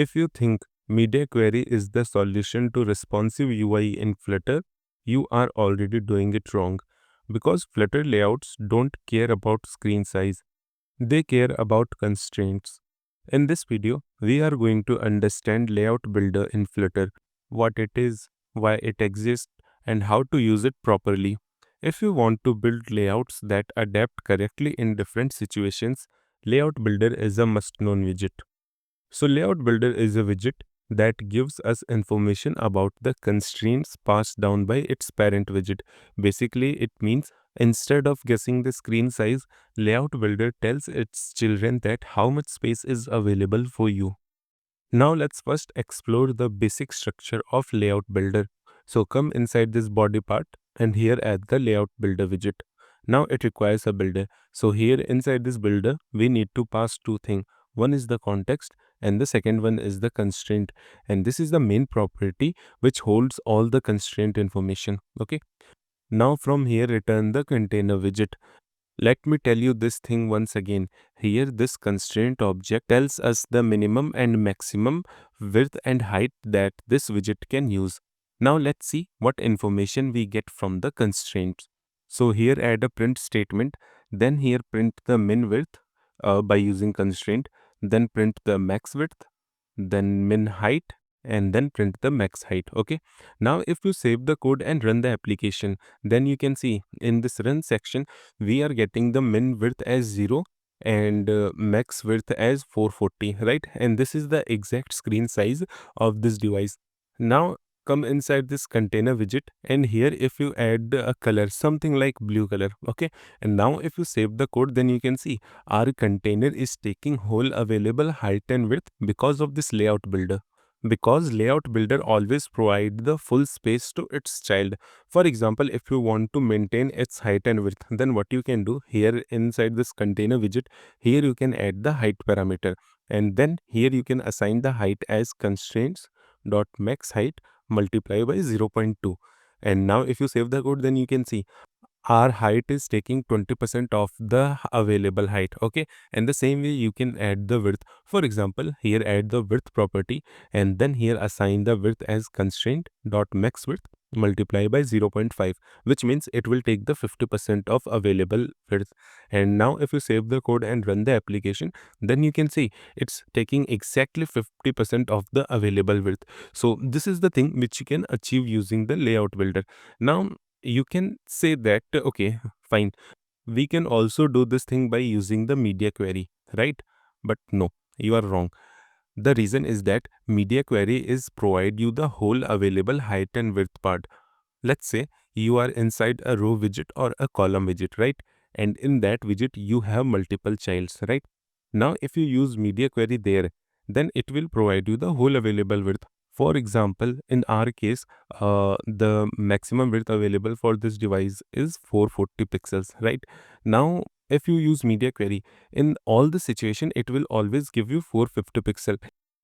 If you think media query is the solution to responsive UI in Flutter, you are already doing it wrong, because Flutter layouts don't care about screen size, they care about constraints. In this video, we are going to understand Layout Builder in Flutter, what it is, why it exists, and how to use it properly. If you want to build layouts that adapt correctly in different situations, Layout Builder is a must-known widget. So Layout Builder is a widget that gives us information about the constraints passed down by its parent widget. Basically, it means instead of guessing the screen size, Layout Builder tells its children that how much space is available for you. Now let's first explore the basic structure of Layout Builder. So come inside this body part and here add the Layout Builder widget. Now it requires a builder. So here inside this builder, we need to pass two things. One is the context and the second one is the constraint. And this is the main property which holds all the constraint information. Okay. Now from here return the container widget. Let me tell you this thing once again. Here this constraint object tells us the minimum and maximum width and height that this widget can use. Now let's see what information we get from the constraints. So here add a print statement, then here print the min width by using constraint, then print the max width, then min height, and then print the max height. Okay. Now if you save the code and run the application, then you can see in this run section we are getting the min width as 0 and max width as 440, right? And this is the exact screen size of this device. Now come inside this container widget, and here if you add a color, something like blue color, okay, and now if you save the code, then you can see our container is taking whole available height and width because of this layout builder. Because layout builder always provide the full space to its child. For example, if you want to maintain its height and width, then what you can do here inside this container widget, here you can add the height parameter, and then here you can assign the height as constraints dot max height multiply by 0.2. And now if you save the code, then you can see our height is taking 20% of the available height. Okay, and the same way you can add the width. For example, here add the width property and then here assign the width as constraint dot max width multiply by 0.5, which means it will take the 50% of available width. And now if you save the code and run the application, then you can see it's taking exactly 50% of the available width. So this is the thing which you can achieve using the layout builder. Now you can say that, okay, fine, we can also do this thing by using the media query, right? But no, you are wrong. The reason is that media query is provide you the whole available height and width part. Let's say you are inside a row widget or a column widget, right? And in that widget you have multiple childs, right? Now if you use media query there, then it will provide you the whole available width. For example, in our case, the maximum width available for this device is 440 pixels, right? Now, if you use media query, in all the situation, it will always give you 450 pixel.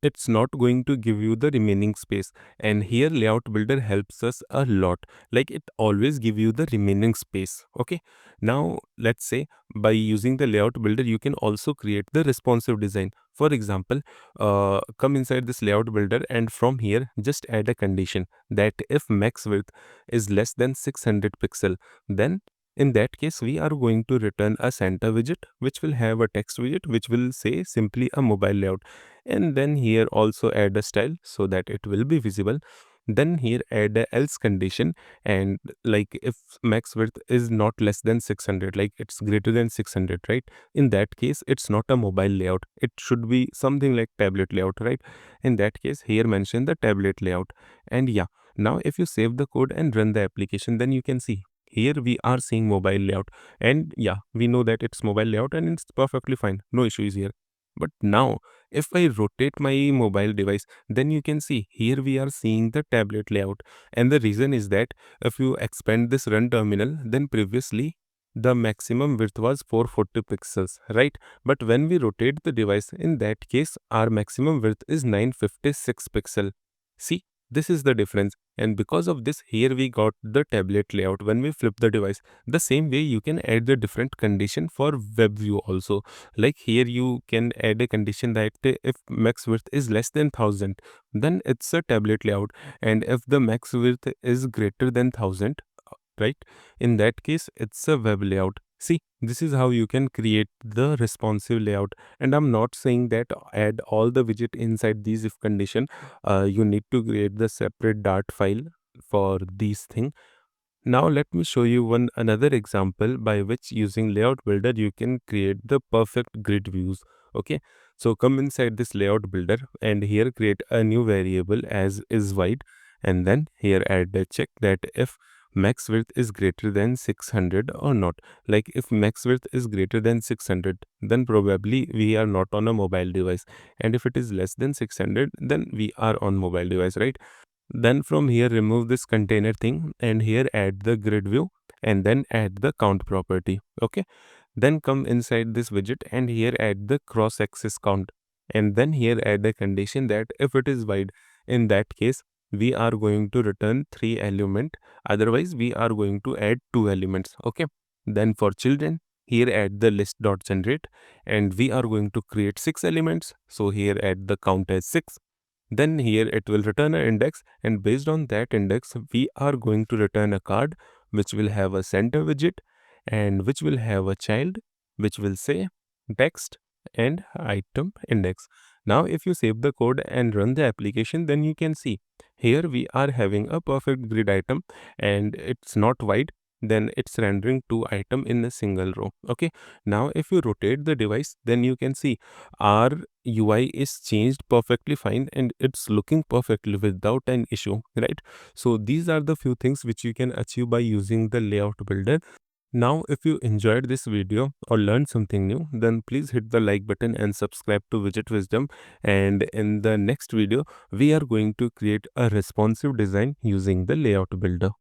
It's not going to give you the remaining space. And here layout builder helps us a lot. Like it always give you the remaining space. Okay. Now, let's say by using the layout builder, you can also create the responsive design. For example, come inside this layout builder and from here just add a condition that if max width is less than 600 pixel, then in that case we are going to return a center widget which will have a text widget which will say simply a mobile layout, and then here also add a style so that it will be visible. Then here add a else condition, and like if max width is not less than 600, like it's greater than 600, right? In that case it's not a mobile layout, it should be something like tablet layout, right? In that case here mention the tablet layout. And yeah, now if you save the code and run the application, then you can see here we are seeing mobile layout, and yeah, we know that it's mobile layout and it's perfectly fine, no issues here. But now if I rotate my mobile device, then you can see here we are seeing the tablet layout. And the reason is that if you expand this run terminal, then previously the maximum width was 440 pixels, right? But when we rotate the device, in that case, our maximum width is 956 pixel. See, This is the difference. And because of this, here we got the tablet layout when we flip the device. The same way you can add the different condition for web view also. Like here you can add a condition that if max width is less than 1000, then it's a tablet layout. And if the max width is greater than 1000, right, in that case it's a web layout. See, this is how you can create the responsive layout. And I'm not saying that add all the widget inside these if condition. You need to create the separate dart file for these things. Now let me show you one another example by which using layout builder you can create the perfect grid views. Okay, so come inside this layout builder and here create a new variable as is wide, and then here add a check that if max width is greater than 600 or not. Like if max width is greater than 600, then probably we are not on a mobile device, and if it is less than 600, then we are on mobile device, right? Then from here remove this container thing and here add the grid view and then add the count property. Okay, then come inside this widget and here add the cross axis count, and then here add a condition that if it is wide, in that case we are going to return 3 element, otherwise we are going to add 2 elements. Okay, then for children, here add the list dot generate and we are going to create 6 elements, so here add the count as 6. Then here it will return an index, and based on that index we are going to return a card which will have a center widget and which will have a child which will say text and item index. Now if you save the code and run the application, then you can see here we are having a perfect grid item and it's not wide, then it's rendering 2 item in a single row. Okay, now if you rotate the device, then you can see our UI is changed perfectly fine and it's looking perfectly without an issue, right? So these are the few things which you can achieve by using the layout builder. Now, if you enjoyed this video or learned something new, then please hit the like button and subscribe to Widget Wisdom. And in the next video, we are going to create a responsive design using the layout builder.